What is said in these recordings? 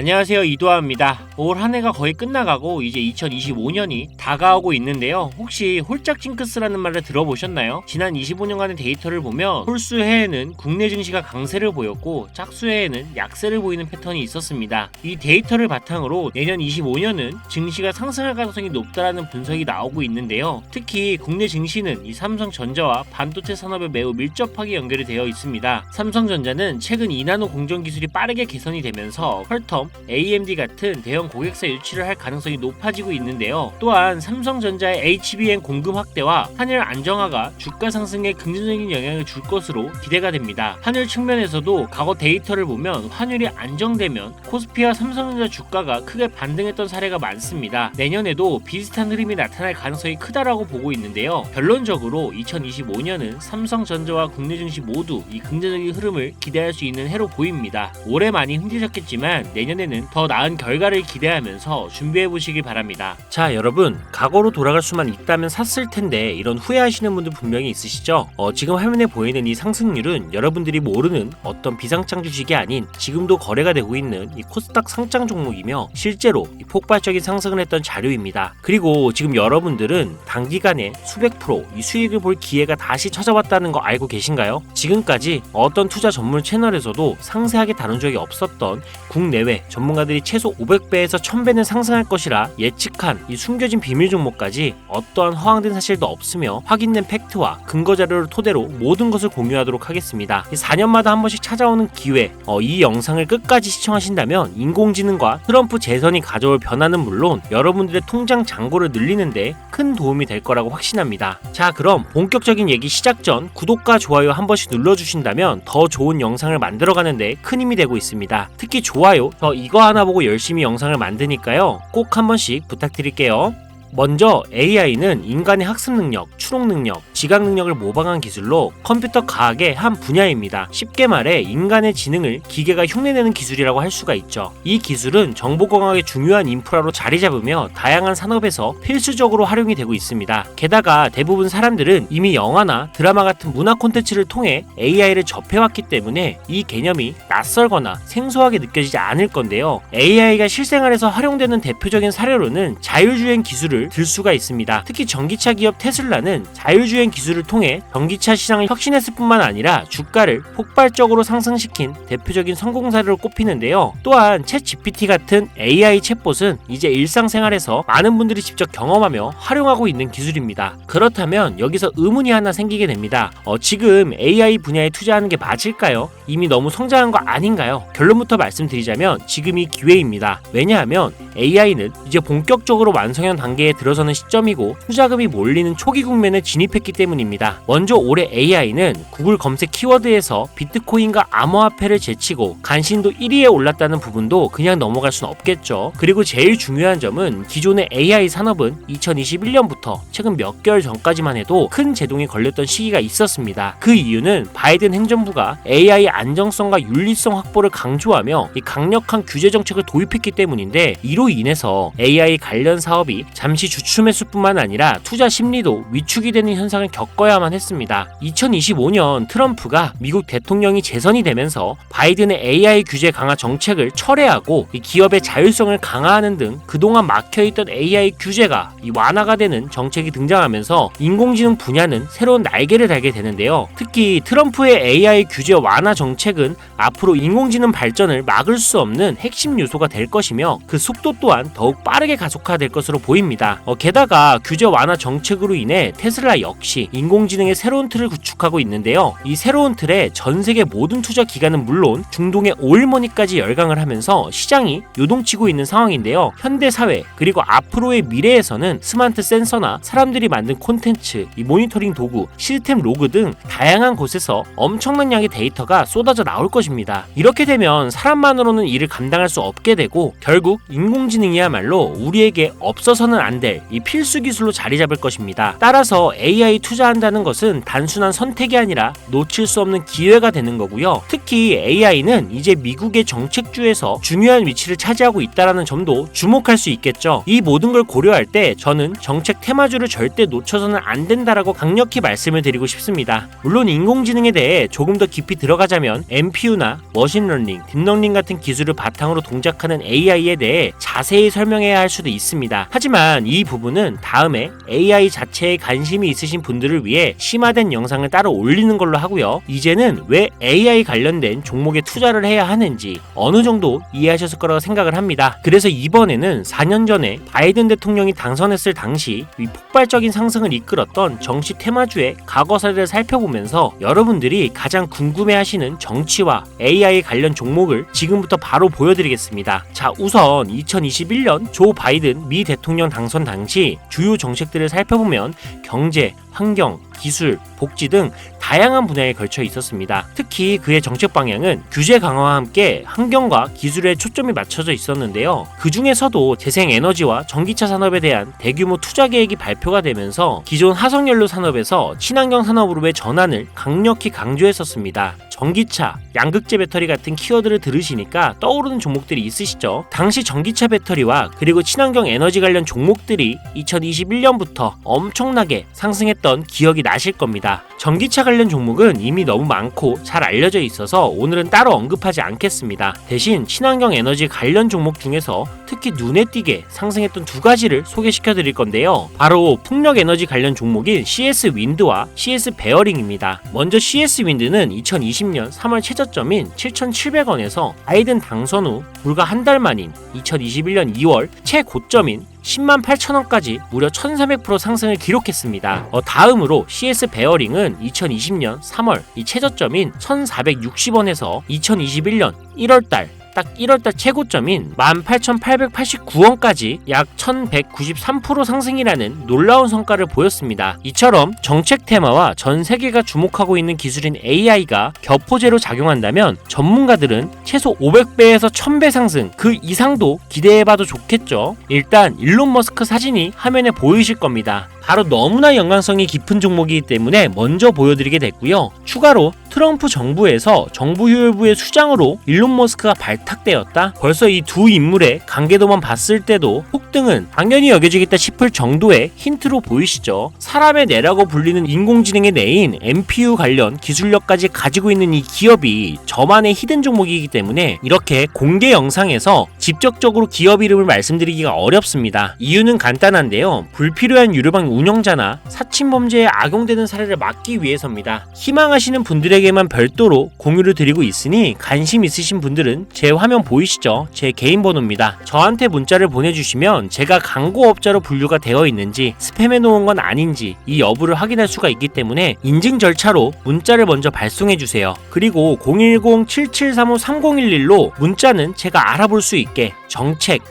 안녕하세요, 이도하입니다. 올 한 해가 거의 끝나가고 이제 2025년이 다가오고 있는데요. 혹시 홀짝 징크스라는 말을 들어보셨나요? 지난 25년간의 데이터를 보면 홀수 해에는 국내 증시가 강세를 보였고 짝수 해에는 약세를 보이는 패턴이 있었습니다. 이 데이터를 바탕으로 내년 25년은 증시가 상승할 가능성이 높다라는 분석이 나오고 있는데요. 특히 국내 증시는 이 삼성전자와 반도체 산업에 매우 밀접하게 연결이 되어 있습니다. 삼성전자는 최근 2나노 공정 기술이 빠르게 개선이 되면서 퀄텀, AMD 같은 대형 고객사 유치를 할 가능성이 높아지고 있는데요. 또한 삼성전자의 HBM 공급 확대와 환율 안정화가 주가 상승에 긍정적인 영향을 줄 것으로 기대가 됩니다. 환율 측면에서도 과거 데이터를 보면 환율이 안정되면 코스피와 삼성전자 주가가 크게 반등했던 사례가 많습니다. 내년에도 비슷한 흐름이 나타날 가능성이 크다라고 보고 있는데요. 결론적으로 2025년은 삼성전자와 국내 증시 모두 이 긍정적인 흐름을 기대할 수 있는 해로 보입니다. 올해 많이 힘드셨겠지만 내년에는 더 나은 결과를 기대하면서 준비해보시기 바랍니다. 자, 여러분, 과거로 돌아갈 수만 있다면 샀을 텐데 이런 후회하시는 분들 분명히 있으시죠? 지금 화면에 보이는 이 상승률은 여러분들이 모르는 어떤 비상장 주식이 아닌 지금도 거래가 되고 있는 이 코스닥 상장 종목이며 실제로 이 폭발적인 상승을 했던 자료입니다. 그리고 지금 여러분들은 단기간에 수백 프로 이 수익을 볼 기회가 다시 찾아왔다는 거 알고 계신가요? 지금까지 어떤 투자 전문 채널에서도 상세하게 다룬 적이 없었던 국내외 전문가들이 최소 500배에서 1000배는 상승할 것이라 예측한 이 숨겨진 비밀 종목까지 어떠한 허황된 사실도 없으며 확인된 팩트와 근거 자료를 토대로 모든 것을 공유하도록 하겠습니다. 4년마다 한 번씩 찾아오는 기회, 이 영상을 끝까지 시청하신다면 인공지능과 트럼프 재선이 가져올 변화는 물론 여러분들의 통장 잔고를 늘리는데 큰 도움이 될 거라고 확신합니다. 자, 그럼 본격적인 얘기 시작 전 구독과 좋아요 한 번씩 눌러주신다면 더 좋은 영상을 만들어가는데 큰 힘이 되고 있습니다. 특히 좋아요, 저 이거 하나 보고 열심히 영상을 만드니까요. 꼭 한 번씩 부탁드릴게요. 먼저 AI는 인간의 학습 능력, 추론 능력, 지각 능력을 모방한 기술로 컴퓨터 과학의 한 분야입니다. 쉽게 말해 인간의 지능을 기계가 흉내내는 기술이라고 할 수가 있죠. 이 기술은 정보공학의 중요한 인프라로 자리 잡으며 다양한 산업에서 필수적으로 활용이 되고 있습니다. 게다가 대부분 사람들은 이미 영화나 드라마 같은 문화 콘텐츠를 통해 AI를 접해왔기 때문에 이 개념이 낯설거나 생소하게 느껴지지 않을 건데요. AI가 실생활에서 활용되는 대표적인 사례로는 자율주행 기술을 들 수가 있습니다. 특히 전기차 기업 테슬라는 자율주행 기술을 통해 전기차 시장을 혁신했을 뿐만 아니라 주가를 폭발적으로 상승시킨 대표적인 성공 사례로 꼽히는데요. 또한 챗 GPT 같은 AI 챗봇은 이제 일상생활에서 많은 분들이 직접 경험하며 활용하고 있는 기술입니다. 그렇다면 여기서 의문이 하나 생기게 됩니다. 지금 AI 분야에 투자하는 게 맞을까요? 이미 너무 성장한 거 아닌가요? 결론부터 말씀드리자면 지금이 기회입니다. 왜냐하면 AI는 이제 본격적으로 완성형 단계에 들어서는 시점이고 투자금이 몰리는 초기 국면에 진입했기 때문입니다. 먼저 올해 AI는 구글 검색 키워드에서 비트코인과 암호화폐를 제치고 간신도 1위에 올랐다는 부분도 그냥 넘어갈 순 없겠죠. 그리고 제일 중요한 점은 기존의 AI 산업은 2021년부터 최근 몇 개월 전까지만 해도 큰 제동이 걸렸던 시기가 있었습니다. 그 이유는 바이든 행정부가 AI 안정성과 윤리성 확보를 강조하며 이 강력한 규제 정책을 도입했기 때문인데 이로 인해서 AI 관련 사업이 잠시 주춤했을 뿐만 아니라 투자 심리도 위축이 되는 현상을 겪어야만 했습니다. 2025년 트럼프가 미국 대통령이 재선이 되면서 바이든의 AI 규제 강화 정책을 철회하고 이 기업의 자율성을 강화하는 등 그동안 막혀있던 AI 규제가 이 완화가 되는 정책이 등장하면서 인공지능 분야는 새로운 날개를 달게 되는데요. 특히 트럼프의 AI 규제 완화 정책은 앞으로 인공지능 발전을 막을 수 없는 핵심 요소가 될 것이며 그 속도 또한 더욱 빠르게 가속화될 것으로 보입니다. 게다가 규제 완화 정책으로 인해 테슬라 역시 인공지능의 새로운 틀을 구축하고 있는데요. 이 새로운 틀에 전 세계 모든 투자 기관은 물론 중동의 오일머니까지 열강을 하면서 시장이 요동치고 있는 상황인데요. 현대 사회 그리고 앞으로의 미래에서는 스마트 센서나 사람들이 만든 콘텐츠, 이 모니터링 도구, 시스템 로그 등 다양한 곳에서 엄청난 양의 데이터가 쏟아져 나올 것입니다. 이렇게 되면 사람만으로는 이를 감당할 수 없게 되고 결국 인공지능이야말로 우리에게 없어서는 안 될 이 필수 기술로 자리 잡을 것입니다. 따라서 AI 투자한다는 것은 단순한 선택이 아니라 놓칠 수 없는 기회가 되는 거고요. 특히 AI는 이제 미국의 정책주에서 중요한 위치를 차지하고 있다는 점도 주목할 수 있겠죠. 이 모든 걸 고려할 때 저는 정책 테마주를 절대 놓쳐서는 안 된다라고 강력히 말씀을 드리고 싶습니다. 물론 인공지능에 대해 조금 더 깊이 들어가자면 NPU나 머신러닝, 딥러닝 같은 기술을 바탕으로 동작하는 AI에 대해 자세히 설명해야 할 수도 있습니다. 하지만 이 부분은 다음에 AI 자체에 관심이 있으신 분들을 위해 심화된 영상을 따로 올리는 걸로 하고요. 이제는 왜 AI 관련된 종목에 투자를 해야 하는지 어느 정도 이해하셨을 거라고 생각을 합니다. 그래서 이번에는 4년 전에 바이든 대통령이 당선했을 당시 이 폭발적인 상승을 이끌었던 정치 테마주의 과거사를 살펴보면서 여러분들이 가장 궁금해하시는 정치와 AI 관련 종목을 지금부터 바로 보여드리겠습니다. 자, 우선 2021년 조 바이든 미 대통령 당선 당시 주요 정책들을 살펴보면 경제, 환경, 기술, 복지 등 다양한 분야에 걸쳐 있었습니다. 특히 그의 정책 방향은 규제 강화와 함께 환경과 기술에 초점이 맞춰져 있었는데요. 그 중에서도 재생에너지와 전기차 산업에 대한 대규모 투자 계획이 발표가 되면서 기존 화석연료 산업에서 친환경 산업으로의 전환을 강력히 강조했었습니다. 전기차, 양극재 배터리 같은 키워드를 들으시니까 떠오르는 종목들이 있으시죠? 당시 전기차 배터리와 그리고 친환경 에너지 관련 종목들이 2021년부터 엄청나게 상승했던 기억이 나실 겁니다. 전기차 관련 종목은 이미 너무 많고 잘 알려져 있어서 오늘은 따로 언급하지 않겠습니다. 대신 친환경 에너지 관련 종목 중에서 특히 눈에 띄게 상승했던 두 가지를 소개시켜 드릴 건데요. 바로 풍력 에너지 관련 종목인 CS 윈드와 CS 베어링입니다. 먼저 CS 윈드는 2020년 3월 최저점인 7,700원에서 바이든 당선 후 불과 한 달 만인 2021년 2월 최고점인 108,000원까지 무려 1300% 상승을 기록했습니다. 다음으로 CS 베어링은 2020년 3월 이 최저점인 1460원에서 2021년 1월달 딱 1월달 최고점인 18,889원까지 약 1193% 상승이라는 놀라운 성과를 보였습니다. 이처럼 정책 테마와 전 세계가 주목하고 있는 기술인 AI가 격포제로 작용한다면 전문가들은 최소 500배에서 1000배 상승 그 이상도 기대해봐도 좋겠죠. 일단 일론 머스크 사진이 화면에 보이실 겁니다. 바로 너무나 연관성이 깊은 종목이기 때문에 먼저 보여드리게 됐고요. 추가로 트럼프 정부에서 정부효율부의 수장으로 일론 머스크가 발탁되었다? 벌써 이 두 인물의 관계도만 봤을 때도 폭등은 당연히 여겨지겠다 싶을 정도의 힌트로 보이시죠? 사람의 뇌라고 불리는 인공지능의 뇌인 NPU 관련 기술력까지 가지고 있는 이 기업이 저만의 히든 종목이기 때문에 이렇게 공개 영상에서 직접적으로 기업 이름을 말씀드리기가 어렵습니다. 이유는 간단한데요. 불필요한 유료방 운영자나 사칭범죄에 악용되는 사례를 막기 위해서입니다. 희망하시는 분들에게만 별도로 공유를 드리고 있으니 관심 있으신 분들은 제 화면 보이시죠? 제 개인 번호입니다. 저한테 문자를 보내주시면 제가 광고업자로 분류가 되어 있는지 스팸해 놓은 건 아닌지 이 여부를 확인할 수가 있기 때문에 인증 절차로 문자를 먼저 발송해주세요. 그리고 010-7735-3011로 문자는 제가 알아볼 수 있게 정책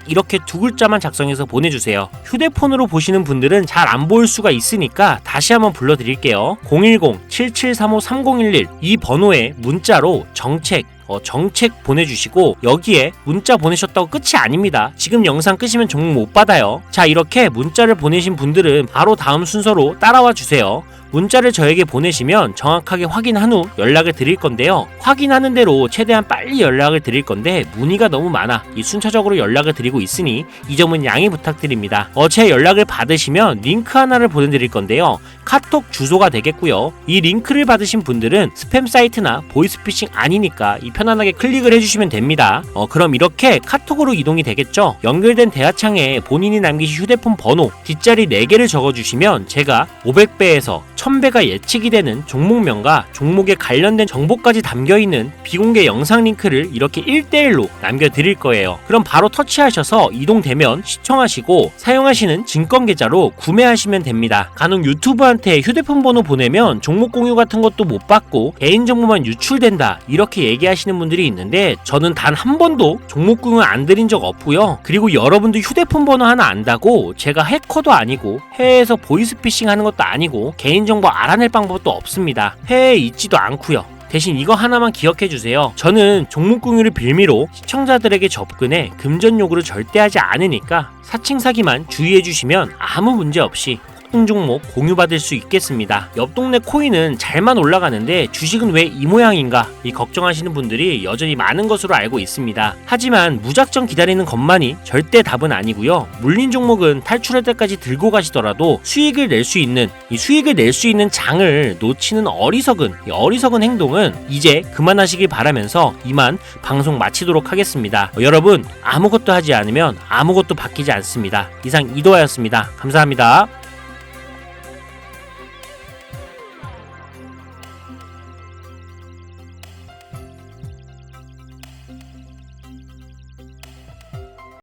이렇게 두 글자만 작성해서 보내주세요. 휴대폰으로 보시는 분들은 잘 안 보일 수가 있으니까 다시 한번 불러드릴게요. 010-7735-3011 이 번호에 문자로 정책 보내주시고 여기에 문자 보내셨다고 끝이 아닙니다. 지금 영상 끄시면 종목 못 받아요. 자, 이렇게 문자를 보내신 분들은 바로 다음 순서로 따라와 주세요. 문자를 저에게 보내시면 정확하게 확인한 후 연락을 드릴 건데요. 확인하는 대로 최대한 빨리 연락을 드릴 건데 문의가 너무 많아 이 순차적으로 연락을 드리고 있으니 이 점은 양해 부탁드립니다. 제 연락을 받으시면 링크 하나를 보내드릴 건데요. 카톡 주소가 되겠고요. 이 링크를 받으신 분들은 스팸 사이트나 보이스피싱 아니니까 편안하게 클릭을 해주시면 됩니다. 그럼 이렇게 카톡으로 이동이 되겠죠. 연결된 대화창에 본인이 남기신 휴대폰 번호 뒷자리 4개를 적어주시면 제가 500배에서 1000배가 예측이 되는 종목명과 종목에 관련된 정보까지 담겨있는 비공개 영상 링크를 이렇게 1대1로 남겨드릴 거예요. 그럼 바로 터치하셔서 이동되면 시청하시고 사용하시는 증권계좌로 구매하시면 됩니다. 간혹 유튜브한테 휴대폰 번호 보내면 종목 공유 같은 것도 못 받고 개인정보만 유출된다 이렇게 얘기하시는 분들이 있는데 저는 단 한 번도 종목 공유 안 드린 적 없고요. 그리고 여러분들 휴대폰 번호 하나 안다고 제가 해커도 아니고 해외에서 보이스피싱 하는 것도 아니고 개인정보 알아낼 방법도 없습니다. 해외에 있지도 않고요. 대신 이거 하나만 기억해주세요. 저는 종목 공유를 빌미로 시청자들에게 접근해 금전 요구를 절대 하지 않으니까 사칭 사기만 주의해주시면 아무 문제 없이 등 종목 공유받을 수 있겠습니다. 옆 동네 코인은 잘만 올라가는데 주식은 왜 이 모양인가 이 걱정하시는 분들이 여전히 많은 것으로 알고 있습니다. 하지만 무작정 기다리는 것만이 절대 답은 아니고요. 물린 종목은 탈출할 때까지 들고 가시더라도 수익을 낼 수 있는 장을 놓치는 어리석은 행동은 이제 그만하시길 바라면서 이만 방송 마치도록 하겠습니다. 여러분, 아무것도 하지 않으면 아무것도 바뀌지 않습니다. 이상 이도하였습니다. 감사합니다.